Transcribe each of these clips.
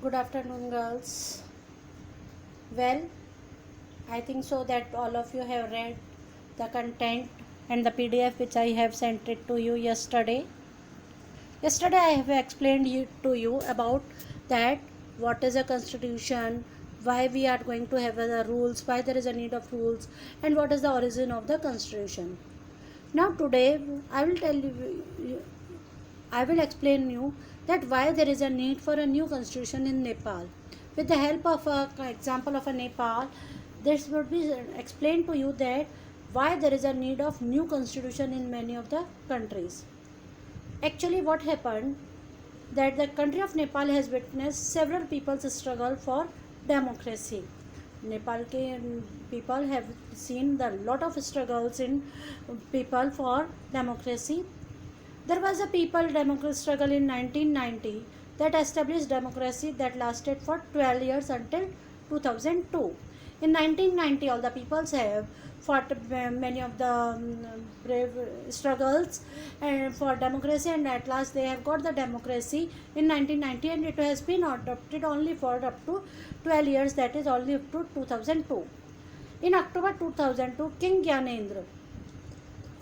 Good afternoon, girls. Well, I think so that all of you have read the content and the PDF which I have sent it to you yesterday. Yesterday, I have explained to you about that what is a constitution, why we are going to have the rules, why there is a need of rules, and what is the origin of the constitution. Now, today, I will tell you, I will explain you that why there is a need for a new constitution in Nepal. With the help of an example of a Nepal, this would be explained to you that why there is a need of new constitution in many of the countries. Actually, what happened that the country of Nepal has witnessed several people's struggle for democracy. Nepal people have seen the lot of struggles in people for democracy. There was a people democracy struggle in 1990 that established democracy that lasted for 12 years until 2002. In 1990, all the peoples have fought many of the brave struggles and for democracy, and at last they have got the democracy in 1990, and it has been adopted only for up to 12 years, that is only up to 2002. In October 2002, King Gyanendra,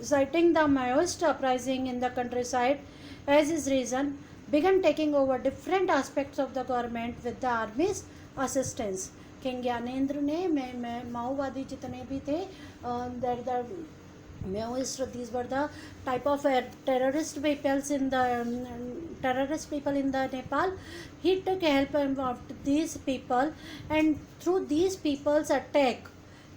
citing the Maoist uprising in the countryside as his reason, began taking over different aspects of the government with the army's assistance. King Gyanendra ने माओवादी जितने भी थे the Maoist, these were the type of terrorist peoples in the terrorist people in the Nepal. He took help of these people, and through these people's attack,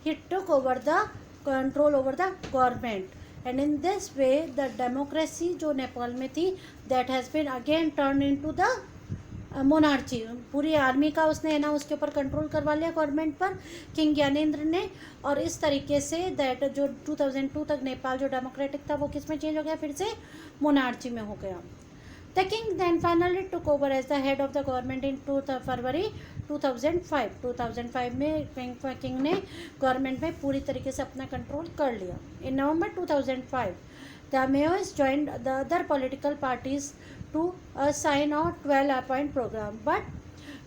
he took over the control over the government. And in this way, the democracy जो नेपाल में थी, that has been again turned into the monarchy. पूरी army का उसने है ना उसके ऊपर कंट्रोल करवा लिया गवर्नमेंट पर किंग ज्ञानेंद्र ने. और इस तरीके से दैट जो 2002 तक नेपाल जो डेमोक्रेटिक था वो किस में चेंज हो गया, फिर से मोनार्ची में हो गया. The king then finally took over as the head of the government in February 2005 में किंग ने गवर्नमेंट में पूरी तरीके से अपना कंट्रोल कर लिया. इन नवंबर 2005 the Maoists joined the other political parties to sign a 12-point program. But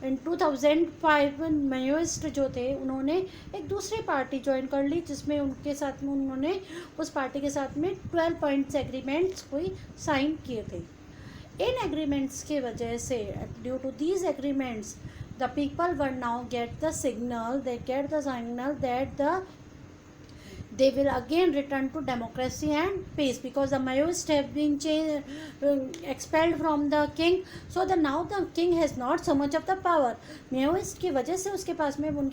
in 2005 Maoist जो थे उन्होंने एक दूसरी पार्टी ज्वाइन कर ली जिसमें उनके साथ में उन्होंने उस पार्टी के साथ में 12 पॉइंट्स एग्रीमेंट्स कोई साइन किए थे. इन एग्रीमेंट्स की वजह से due to these agreements the people will now get the signal that they will again return to democracy and peace, because the Maoists have been expelled from the king, so now the king has not so much of the power. Maoist की वजह से उनके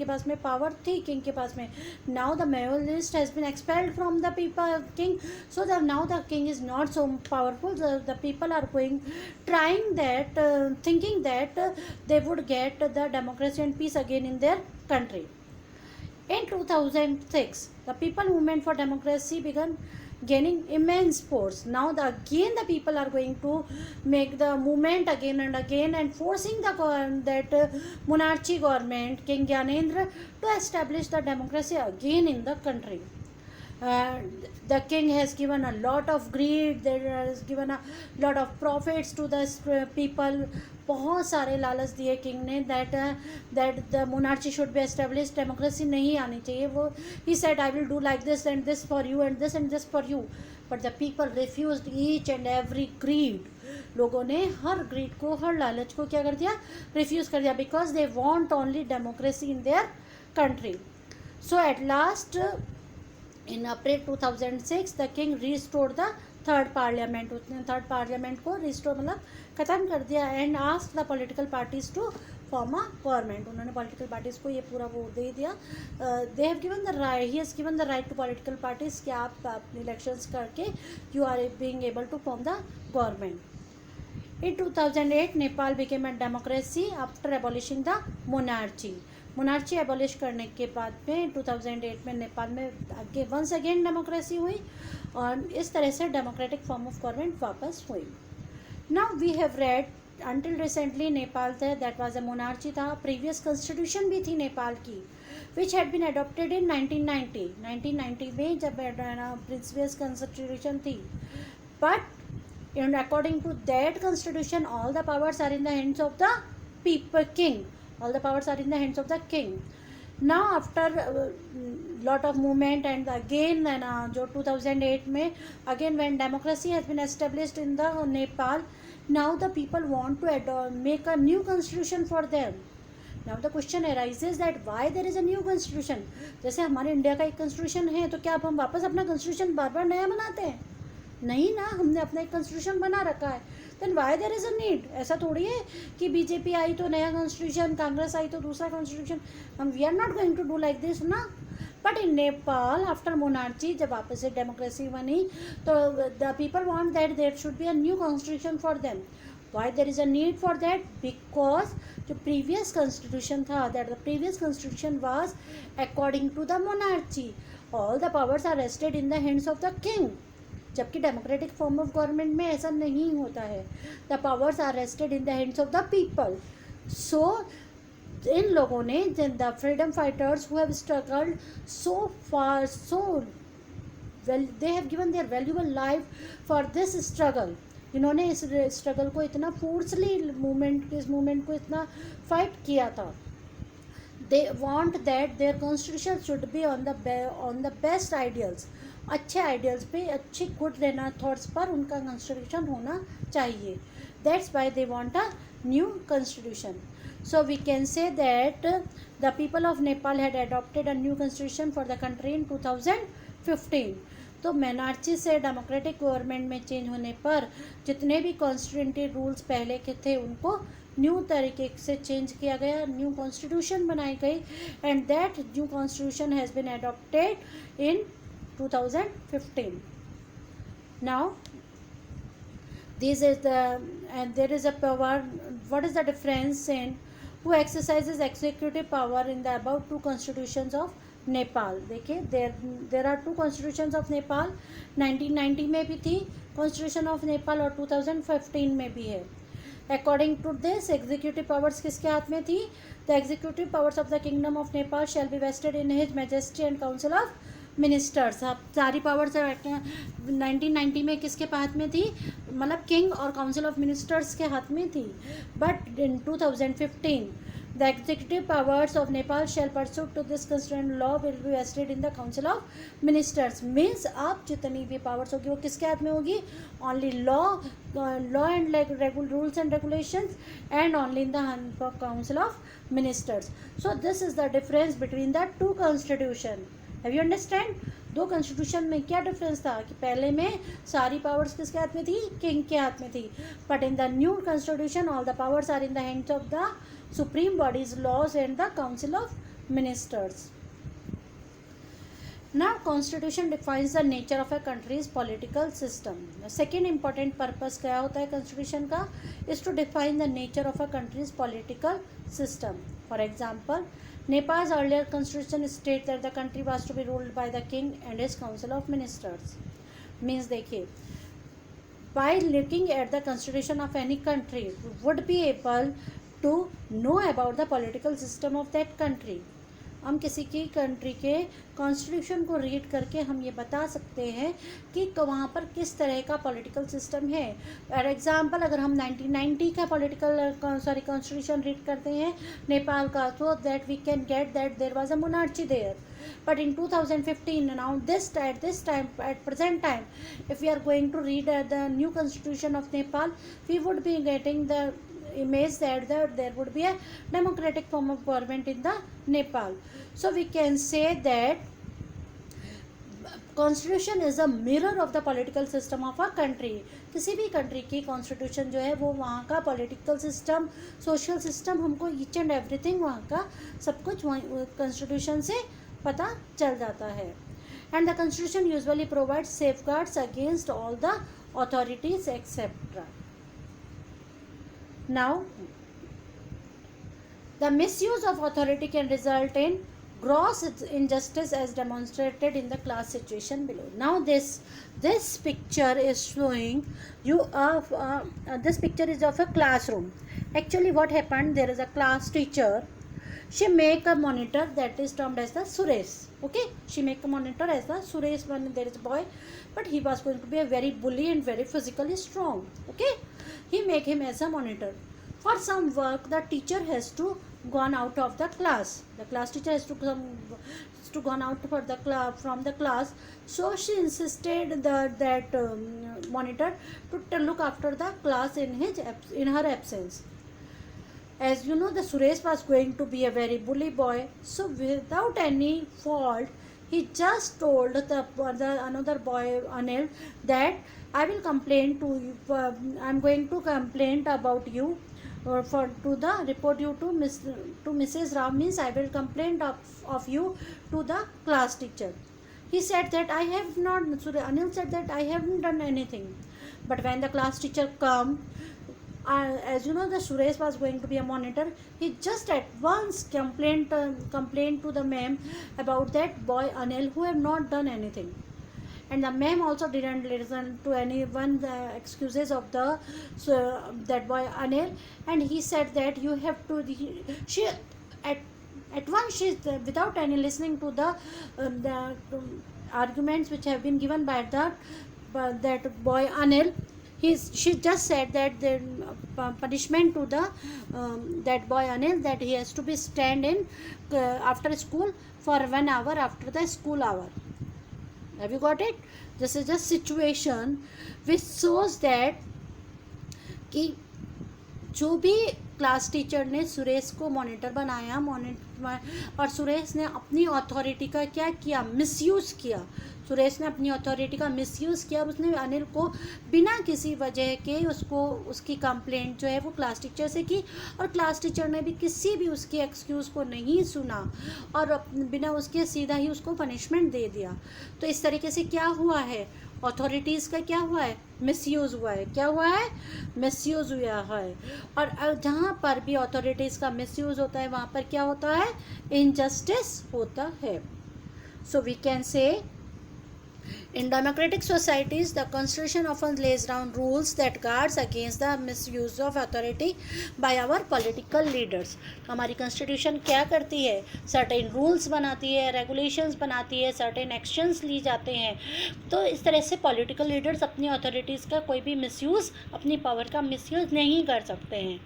पास में power थी king के पास में. Now the Maoist has been expelled from the king, so now the king is not so powerful. The people are thinking that they would get the democracy and peace again in their country. In 2006, the People Movement for Democracy began gaining immense force. Now again the people are going to make the movement again and again and forcing that monarchy government, King Gyanendra, to establish the democracy again in the country. The king has given a lot of greed, there has given a lot of profits to the people. बहुत सारे लालच दिए king ने that the monarchy should be established, democracy नहीं आनी चाहिए. वो he said I will do like this and this for you and this for you, but the people refused each and every greed. लोगों ने हर grid को, हर लालच को क्या कर दिया, रिफ्यूज़ कर दिया, because they want only democracy in their country. So at last in April 2006 the king restored the third parliament. उसने थर्ड पार्लियामेंट को रिस्टोर मतलब ख़त्म कर दिया and ask the political parties to form a government. उन्होंने political parties को ये पूरा वो दे दिया. They have given the right, he has given the right to political parties कि आप अपने इलेक्शंस करके you are being able to form the government. In 2008 Nepal became a democracy after abolishing the monarchy. Monarchy abolish करने के बाद में 2008 में नेपाल में आगे वंस अगेन डेमोक्रेसी हुई और इस तरह से डेमोक्रेटिक फॉर्म ऑफ गवर्नमेंट वापस हुई. Now we have read until recently Nepal था दैट वाज अ मोनार्ची था. प्रीवियस कॉन्स्टिट्यूशन भी थी नेपाल की which had been adopted in 1990 में जब प्रीवियस कॉन्स्टिट्यूशन थी. But and according to that constitution all the powers are in the hands of the people king. All the powers are in the hands of the king. Now after lot of movement and again जो 2008 में again when democracy has been established in the Nepal, now the people want to make a new constitution for them. Now the question arises that why there is a new constitution. जैसे हमारे India का एक constitution है, तो क्या अब हम वापस अपना constitution बार बार नया बनाते हैं? नहीं ना, हमने अपना एक constitution बना रखा है. Then why there is a need. ऐसा थोड़ी है कि बीजेपी आई तो नया कॉन्स्टिट्यूशन, कांग्रेस आई तो दूसरा कॉन्स्टिट्यूशन. हम we are not going to do like this ना. But in Nepal after monarchy, जब वापस से डेमोक्रेसी बनी, तो the people want that there should be a new constitution for them. Why there is a need for that? Because जो previous constitution था, that the previous constitution was according to the monarchy. All the powers are rested in the hands of the king. जबकि democratic form of government में ऐसा नहीं होता है. The powers are rested in the hands of the people. So इन लोगों ने, the freedom fighters who have struggled so far, so well, they have given their valuable life for this struggle. इन्होंने इस स्ट्रगल को इतना फोर्सली इस movement को इतना फाइट किया था. They want that their constitution should be on the best ideals. अच्छे आइडियल्स पे, अच्छे गुड लेना थॉट्स पर उनका कॉन्स्टिट्यूशन होना चाहिए. That's why they want a new constitution. So we can say that the people of Nepal had adopted a new constitution for the country in 2015. तो monarchy से डेमोक्रेटिक गवर्नमेंट में चेंज होने पर जितने भी कॉन्स्टिट्यूंटी रूल्स पहले के थे उनको न्यू तरीके से चेंज किया गया, न्यू कॉन्स्टिट्यूशन बनाई गई. And that new constitution has been adopted in 2015. Now this is the, and there is a power. What is the difference in who exercises executive power in the above two constitutions of Nepal? देखिए, there are two constitutions of Nepal. 1990 में भी थी constitution of Nepal और 2015 में भी है. According to this, executive powers किसके हाथ में थी? The executive powers of the kingdom of Nepal shall be vested in his majesty and council of ministers. अब सारी पावर्स 1990 में किसके हाथ में थी? मतलब किंग और काउंसिल ऑफ मिनिस्टर्स के हाथ में थी. But in 2015 the executive powers of Nepal shall pursue to this constituent law will be vested in the council of ministers. Means आप जितनी भी पावर्स होगी वो किसके हाथ में होगी? Only law and rules and regulations and only in the council of ministers. So this is the difference between the two constitution. Have you understand? दो कॉन्स्टिट्यूशन में क्या डिफरेंस था कि पहले में सारी पावर्स किसके हाथ में थी? किंग के हाथ में थी. But in the new constitution all the powers are in the hands of the supreme bodies, laws and the council of ministers. Now constitution defines the nature of a country's political system. Second important purpose क्या होता है constitution का? Is to define the nature of a country's political system. For example, Nepal's earlier constitution states that the country was to be ruled by the king and his council of ministers. Means देखिए, by looking at the constitution of any country, we would be able to know about the political system of that country. हम किसी की country के constitution को read करके हम ये बता सकते हैं कि वहाँ पर किस तरह का पॉलिटिकल सिस्टम है. फॉर एग्जांपल, अगर हम 1990 का कॉन्स्टिट्यूशन रीड करते हैं नेपाल का, तो that we can get that there was a monarchy there. But in 2015, now at present time, if we are going to read the new constitution of Nepal, we would be getting the image that there would be a democratic form of government in the Nepal. So we can say that constitution is a mirror of the political system of a country. किसी भी country की constitution जो है वो वहाँ का political system, social system, हमको each and everything वहाँ का सब कुछ कॉन्स्टिट्यूशन से पता चल जाता है. And the constitution usually provide safeguards against all the authorities etcetera. Now the misuse of authority can result in gross injustice as demonstrated in the class situation below. Now this picture is showing you of this picture is of a classroom. Actually what happened, there is a class teacher. She make a monitor that is termed as the Suresh. Okay, she make a monitor as the Suresh. When there is a boy, but he was going to be a very bully and very physically strong. Okay, he make him as a monitor. For some work, the teacher has to gone out of the class. The class teacher has to gone out for the from the class. So she insisted that monitor to look after the class in her absence. As you know, the Suresh was going to be a very bully boy, so without any fault, he just told the another boy Anil that I will complain to you. I'm going to complain about you, or for to the report you to Mrs. Rao, means I will complain of you to the class teacher. He said that I have not. Anil said that I haven't done anything. But when the class teacher come, as you know, the Suresh was going to be a monitor. He just at once complained to the ma'am about that boy Anil who have not done anything. And the ma'am also didn't listen to anyone the excuses of that boy Anil, and he said that you have to. She at once she, without any listening to the arguments which have been given by that boy Anil, she just said that the punishment to the that boy Anil, that he has to be stand in after school for 1 hour after the school hour. Have you got it? This is just situation which shows that कि जो भी class teacher ने सुरेश को monitor बनाया, और सुरेश ने अपनी authority का क्या किया, मिसयूज़ किया. सुरेश ने अपनी अथॉरिटी का मिसयूज़ किया. उसने अनिल को बिना किसी वजह के उसकी कंप्लेंट जो है वो क्लास टीचर से की, और क्लास टीचर ने भी किसी भी उसकी एक्सक्यूज़ को नहीं सुना और बिना उसके सीधा ही उसको पनिशमेंट दे दिया. तो इस तरीके से क्या हुआ है, अथॉरिटीज़ का क्या हुआ है, मिसयूज़ हुआ है. क्या हुआ है, मिसयूज़ हुआ है. और जहाँ पर भी अथॉरिटीज़ का मिसयूज़ होता है वहाँ पर क्या होता है, इनजस्टिस होता है. So we can say in democratic societies, the constitution often lays down rules that guards against the misuse of authority by our political leaders. हमारी constitution क्या करती है, certain rules बनाती है, regulations बनाती है, certain actions ली जाते हैं. तो इस तरह से political leaders अपनी authorities का कोई भी misuse, अपनी power का misuse नहीं कर सकते हैं.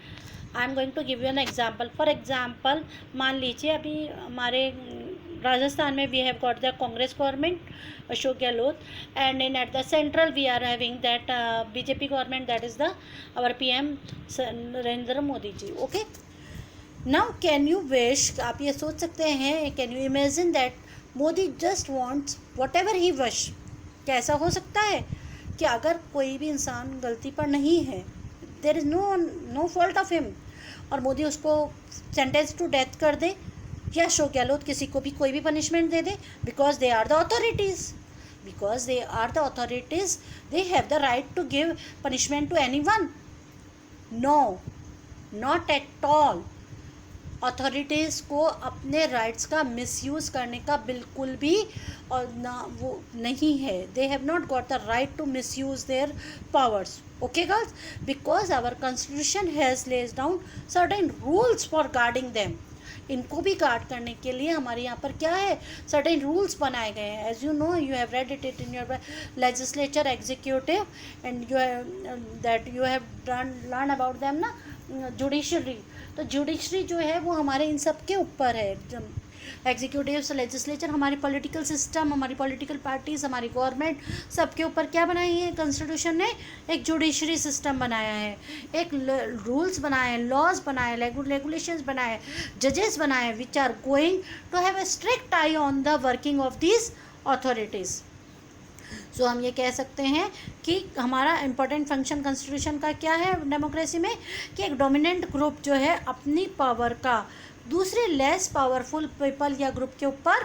I am going to give you an example. For example, मान लीजिए अभी हमारे राजस्थान में we have got the Congress government, Ashok Gehlot, and in at the central we are having that BJP government, that is the our PM Narendra Modi ji. Okay, now can you wish, आप ये सोच सकते हैं, can you imagine that Modi just wants whatever he wish. क्या ऐसा हो सकता है कि अगर कोई भी इंसान गलती पर नहीं है, there is no fault of him, और मोदी उसको सेंटेंस टू डेथ कर दे, या अशोक गहलोत किसी को भी कोई भी पनिशमेंट दे दे, because they are the authorities, they have the right to give punishment to anyone. No, not at all. Authorities को अपने राइट्स का मिसयूज़ करने का बिल्कुल भी और ना वो नहीं है. They have not got the right to misuse their powers. Okay girls, because our constitution has lays down certain rules for guarding them. इनको भी गार्ड करने के लिए हमारे यहाँ पर क्या है, सर्टेन रूल्स बनाए गए हैं. As you know, you have read it in your legislature, executive, and you have learn about them ना, जुडिशरी. तो जुडिशरी जो है वो हमारे इन सब के ऊपर है. एग्जीक्यूटिव, लेजिस्लेचर, हमारी पॉलिटिकल सिस्टम, हमारी पॉलिटिकल पार्टीज, हमारी गवर्नमेंट, सबके ऊपर क्या बनाई है कॉन्स्टिट्यूशन ने, एक जुडिशरी सिस्टम बनाया है, एक रूल्स बनाए, लॉज बनाए, रेगुलेशंस बनाए, जजेस बनाए, which are going to have a strict eye on the working of these authorities. So हम ये कह सकते हैं कि हमारा इम्पोर्टेंट फंक्शन कॉन्स्टिट्यूशन का क्या है डेमोक्रेसी में, कि एक डोमिनेंट ग्रुप जो है अपनी पावर का दूसरे लेस पावरफुल पीपल या ग्रुप के ऊपर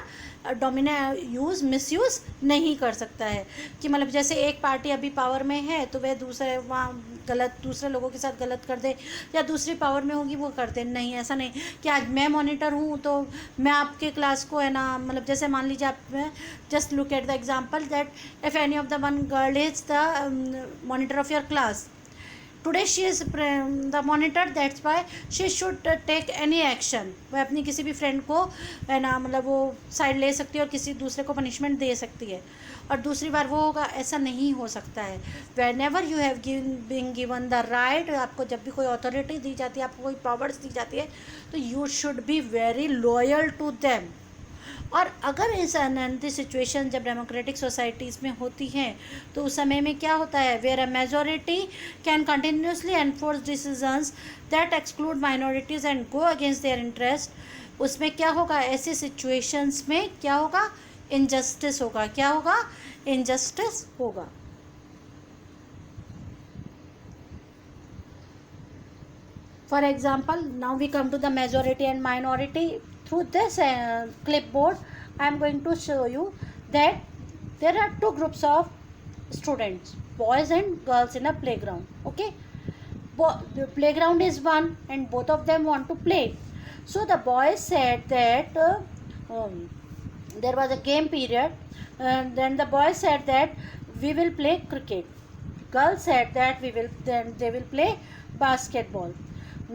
मिसयूज़ नहीं कर सकता है. कि मतलब जैसे एक पार्टी अभी पावर में है तो वह दूसरे लोगों के साथ गलत कर दे, या दूसरी पावर में होगी वो कर दे. नहीं, ऐसा नहीं कि आज मैं मॉनिटर हूँ तो मैं आपके क्लास को है ना, मतलब जैसे मान लीजिए आप just look at the example that if any of the one girl is the monitor of your class, today she is the monitor, that's why she should take any action. वह अपनी किसी भी फ्रेंड को है ना, मतलब वो side ले सकती है और किसी दूसरे को पनिशमेंट दे सकती है, और दूसरी बार वो होगा, ऐसा नहीं हो सकता है। Whenever you have been given the right, आपको जब भी कोई अथॉरिटी दी जाती है, आपको कोई पावर्स दी जाती है, तो you should be very loyal to them. और अगर इस अनहेल्दी सिचुएशन जब डेमोक्रेटिक सोसाइटीज़ में होती हैं, तो उस समय में क्या होता है, where a majority can continuously enforce decisions that exclude minorities and go against their interest. उसमें क्या होगा, ऐसे सिचुएशंस में क्या होगा, इनजस्टिस होगा। क्या होगा, इनजस्टिस होगा। For example, now we come to the majority and minority. Through this clipboard, I am going to show you that there are two groups of students, boys and girls, in a playground. Okay, the playground is one, and both of them want to play. So the boys said that there was a game period, and then the boys said that we will play cricket. Girls said that they will play basketball.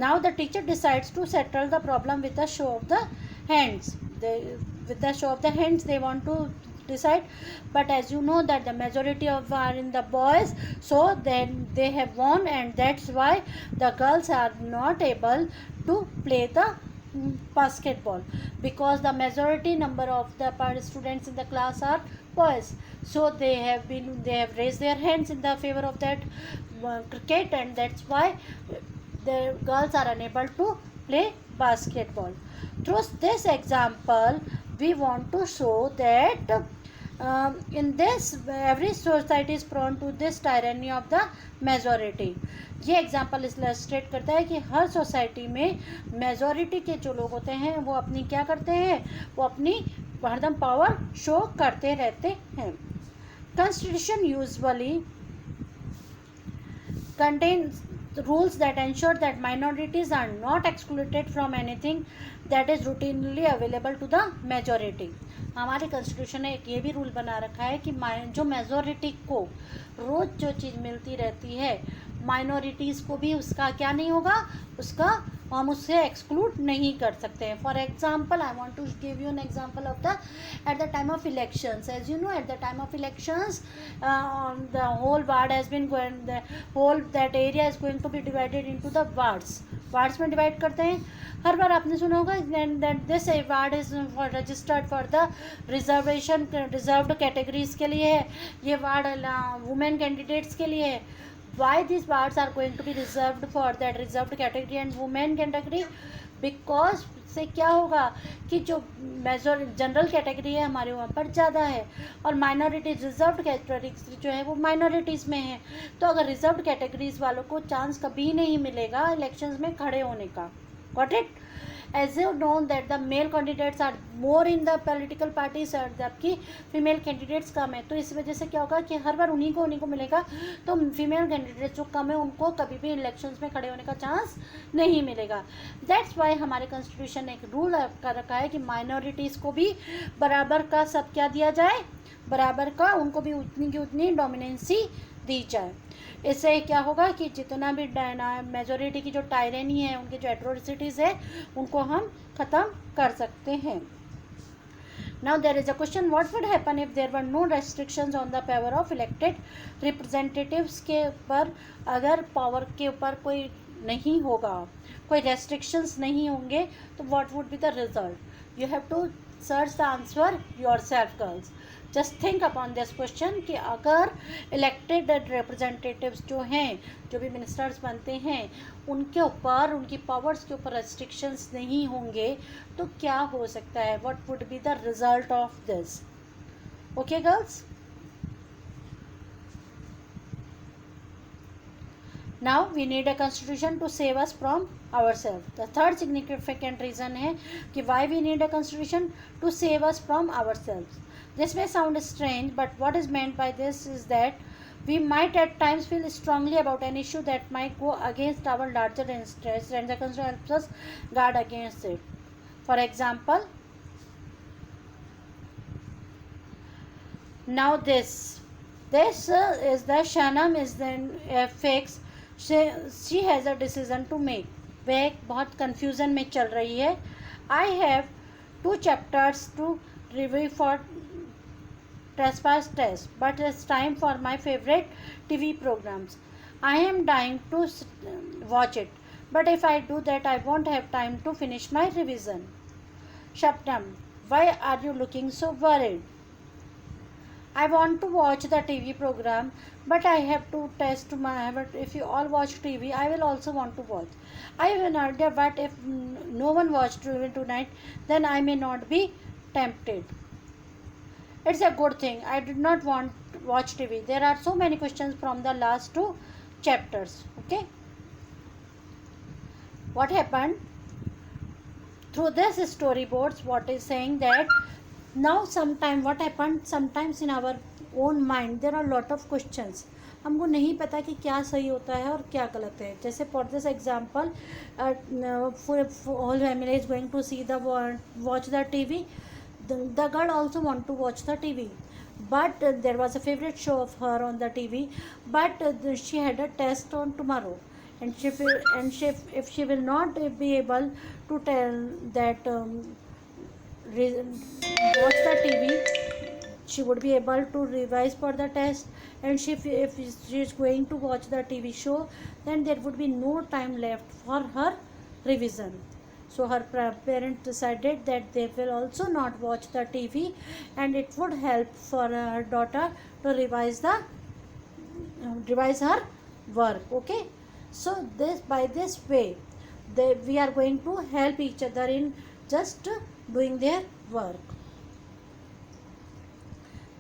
Now the teacher decides to settle the problem with a show of the hands. With the show of the hands, they want to decide, but as you know that the majority of are in the boys, so then they have won, and that's why the girls are not able to play the basketball, because the majority number of the students in the class are boys. So they have raised their hands in the favor of that cricket, and that's why the girls are unable to play basketball. Through this example, we want to show that in this every society is prone to this tyranny of the majority. ये example illustrate करता है कि हर society में majority के जो लोग होते हैं वो अपनी क्या करते हैं, वो अपनी हरदम पावर शो करते रहते हैं। Constitution usually contains rules that ensure that minorities are not excluded from anything that is routinely available to the majority. हमारे कॉन्स्टिट्यूशन ने एक ये भी रूल बना रखा है कि जो मेजॉरिटी को रोज़ जो चीज़ मिलती रहती है, माइनॉरिटीज़ को भी उसका क्या नहीं होगा, उसका हम उससे एक्सक्लूड नहीं कर सकते हैं। For example, I want to give you an example of the at the time of elections. As you know, at the time of elections the whole ward has been going, the whole that area is going to be divided into the wards में divide करते हैं। हर बार आपने सुना होगा that this ward is for registered for the reservation, reserved categories के लिए है, ये वार्ड वुमेन कैंडिडेट्स के लिए है। why these wards are going to be reserved for that reserved category and women category? because से क्या होगा कि जो मेजर जनरल कैटेगरी है हमारे वहाँ पर ज़्यादा है, और माइनॉरिटीज रिजर्व्ड कैटेगरीज जो है वो माइनॉरिटीज़ में है। तो अगर रिजर्व्ड कैटेगरीज वालों को चांस कभी नहीं मिलेगा इलेक्शंस में खड़े होने का। Got it? As you know that the male candidates are more in the political parties, जबकि फीमेल कैंडिडेट्स कम है। तो इस वजह से क्या होगा कि हर बार उन्हीं को मिलेगा, तो फीमेल कैंडिडेट्स जो कम है उनको कभी भी इलेक्शंस में खड़े होने का चांस नहीं मिलेगा। दैट्स वाई हमारे कॉन्स्टिट्यूशन ने एक रूल कर रखा है कि माइनॉरिटीज़ को भी बराबर का सब क्या दिया जाए, बराबर का उनको भी उतनी की उतनी डोमिनेंसी दी जाए। इससे क्या होगा कि जितना भी मेजॉरिटी की जो टायरेनी है, उनकी जो एट्रोसिटीज़ है, उनको हम ख़त्म कर सकते हैं। Now there is a question, what would happen if there were no restrictions on the power of elected representatives के ऊपर, अगर पावर के ऊपर कोई नहीं होगा, कोई रेस्ट्रिक्शंस नहीं होंगे, तो what would be the result? You have to search the answer yourself girls. Just think upon this question कि अगर इलेक्टेड रिप्रेजेंटेटिव्स जो हैं, जो भी मिनिस्टर्स बनते हैं, उनके ऊपर, उनकी पावर्स के ऊपर रेस्ट्रिक्शंस नहीं होंगे तो क्या हो सकता है? What would be the result of this? Okay girls, now we need a constitution to save us from ourselves. The third significant reason है कि why we need a constitution to save us from ourselves. This may sound strange, but what is meant by this is that we might at times feel strongly about an issue that might go against our larger interests, and the constitution helps us guard against it. For example, now this is the Shanam is then fixed she has a decision to make. वह बहुत confusion में चल रही है. I have 2 chapters to review for trespass test, but it's time for my favorite TV programs. I am dying to watch it, but if I do that, I won't have time to finish my revision. Shabnam, why are you looking so worried? I want to watch the TV program, but I have to test my. But if you all watch TV, I will also want to watch. I have an idea, but if no one watched TV tonight, then I may not be tempted. It's a good thing. I did not want to watch TV. There are so many questions from the last 2 chapters. Okay. What happened? Through this storyboards, what is saying that now sometime what happened, sometimes in our own mind there are lot of questions. हमको नहीं पता कि क्या सही होता है और क्या गलत है. जैसे for this example, whole family is going to see the watch the TV. The girl also want to watch the TV, but there was a favorite show of her on the TV, but she had a test on tomorrow, and if she will not be able to tell that watch the TV, she would be able to revise for the test. And if she is going to watch the TV show, then there would be no time left for her revision. So her parents decided that they will also not watch the TV, and it would help for her daughter to revise her work. Okay, so by this way we are going to help each other in just doing their work.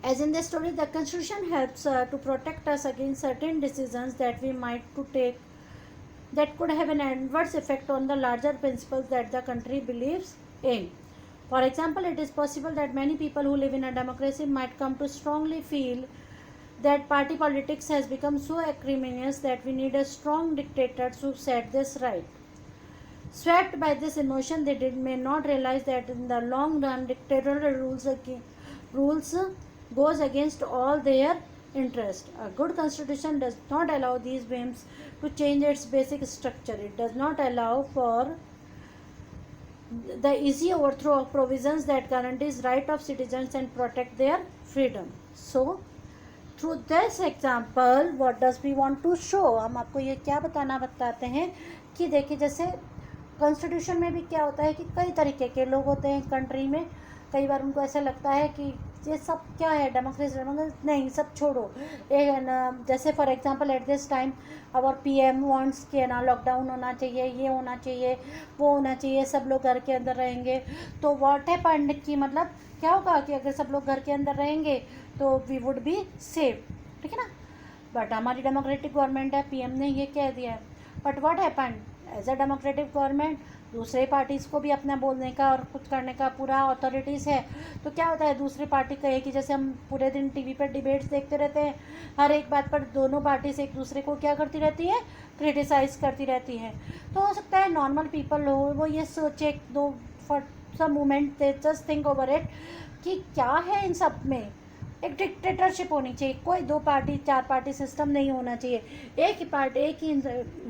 As in the story, the Constitution helps to protect us against certain decisions that we might to take that could have an adverse effect on the larger principles that the country believes in. For example, it is possible that many people who live in a democracy might come to strongly feel that party politics has become so acrimonious that we need a strong dictator to set this right. Swept by this emotion, they may not realize that in the long run, dictatorial rules goes against all their interest. A good constitution does not allow these whims to change its basic structure. It does not allow for the easy overthrow of provisions that guarantees right of citizens and protect their freedom. So, through this example, what does we want to show? हम आपको ये क्या बताते हैं कि देखिए, जैसे constitution में भी क्या होता है कि कई तरीके के लोग होते हैं कंट्री में. कई बार उनको ऐसा लगता है कि ये सब क्या है, डेमोक्रेसी नहीं, सब छोड़ो. जैसे for example at this time our PM wants कि ना लॉकडाउन होना चाहिए, ये होना चाहिए, वो होना चाहिए, सब लोग घर के अंदर रहेंगे. तो व्हाट हैपेंड कि मतलब क्या होगा कि अगर सब लोग घर के अंदर रहेंगे तो वी वुड बी सेफ. ठीक है ना. बट हमारी डेमोक्रेटिक गवर्नमेंट है, पीएम ने ये कह दिया है. But what happened, as a democratic government दूसरे पार्टीज़ को भी अपना बोलने का और कुछ करने का पूरा अथॉरिटीज़ है. तो क्या होता है, दूसरी पार्टी कहे कि जैसे हम पूरे दिन टीवी पर डिबेट्स देखते रहते हैं, हर एक बात पर दोनों पार्टीज एक दूसरे को क्या करती रहती है, क्रिटिसाइज़ करती रहती है. तो हो सकता है नॉर्मल पीपल हो वो ये सोचे दो for some moment they just think over it कि क्या है इन सब में. एक डिक्टेटरशिप होनी चाहिए, कोई 2 पार्टी 4 पार्टी सिस्टम नहीं होना चाहिए. एक ही पार्टी, एक ही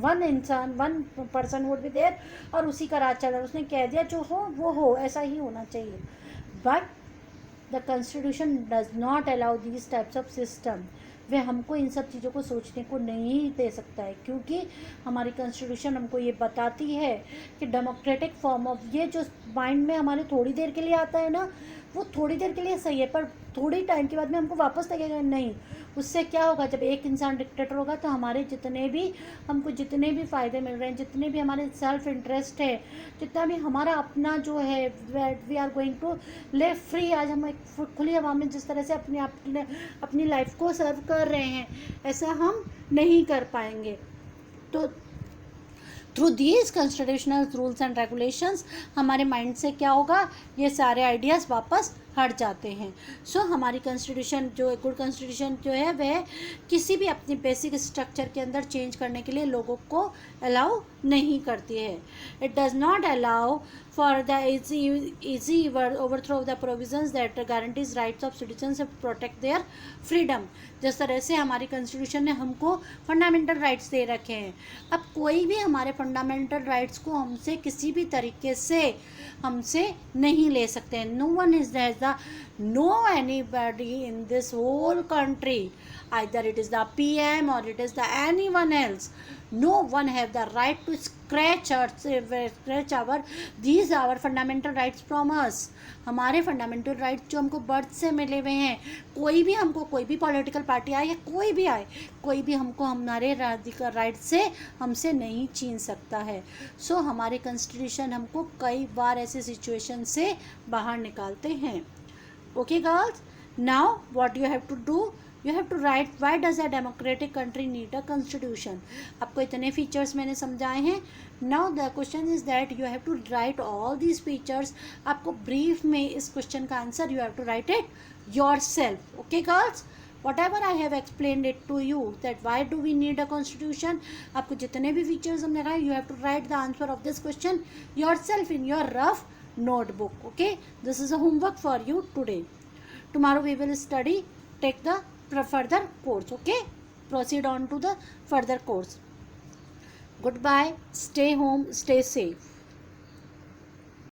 वन इंसान, one person would be there और उसी का राज चल रहा है. उसने कह दिया जो हो वो हो, ऐसा ही होना चाहिए. But the constitution does not allow these types of system. वह हमको इन सब चीज़ों को सोचने को नहीं दे सकता है, क्योंकि हमारी कॉन्स्टिट्यूशन हमको ये बताती है कि डेमोक्रेटिक फॉर्म ऑफ ये जो माइंड में हमारे थोड़ी देर के लिए आता है ना, वो थोड़ी देर के लिए सही है, पर थोड़ी टाइम के बाद में हमको वापस लगेगा नहीं. उससे क्या होगा, जब एक इंसान डिक्टेटर होगा तो हमारे हमको जितने भी फ़ायदे मिल रहे हैं, जितने भी हमारे सेल्फ इंटरेस्ट है, जितना भी हमारा अपना जो है, we are going to live free. आज हम एक खुली हवा में जिस तरह से अपनी लाइफ को सर्व कर रहे हैं, ऐसा हम नहीं कर पाएंगे. तो through these constitutional rules and regulations हमारे माइंड से क्या होगा, ये सारे आइडियाज़ वापस हट जाते हैं। सो हमारी कॉन्स्टिट्यूशन जो गुड कॉन्स्टिट्यूशन जो है वह किसी भी अपनी बेसिक स्ट्रक्चर के अंदर चेंज करने के लिए लोगों को अलाउ नहीं करती है। It does not allow for the easy overthrow of the provisions that guarantees rights of citizens and protect their freedom। जिस तरह से हमारी कॉन्स्टिट्यूशन ने हमको फंडामेंटल राइट्स दे रखे हैं, अब कोई भी हमारे फंडामेंटल राइट्स को हमसे किसी भी तरीके से हमसे नहीं ले सकते हैं। No one is the no anybody in this whole country, either it is the PM or it is the anyone else, no one have the right to scratch our these our fundamental rights from us। हमारे fundamental rights जो हमको birth से मिले हुए हैं, कोई भी हमको, कोई भी पॉलिटिकल पार्टी आए या कोई भी आए, कोई भी हमको हमारे राइट से हमसे नहीं छीन सकता है। सो हमारे कॉन्स्टिट्यूशन हमको कई बार ऐसे सिचुएशन से बाहर निकालते हैं। Okay girls, now what you have to do, you have to write why does a democratic country need a constitution. आपको इतने फीचर्स मैंने समझाए हैं। Now the question is that you have to write all these features. आपको brief में इस question का answer you have to write it yourself. Okay girls, whatever I have explained it to you that why do we need a constitution, आपको जितने भी features हमने कहा, you have to write the answer of this question yourself in your rough notebook। okay, this is a homework for you today. Tomorrow we will study, take the further course। okay, proceed on to the further course। Goodbye, stay home, stay safe।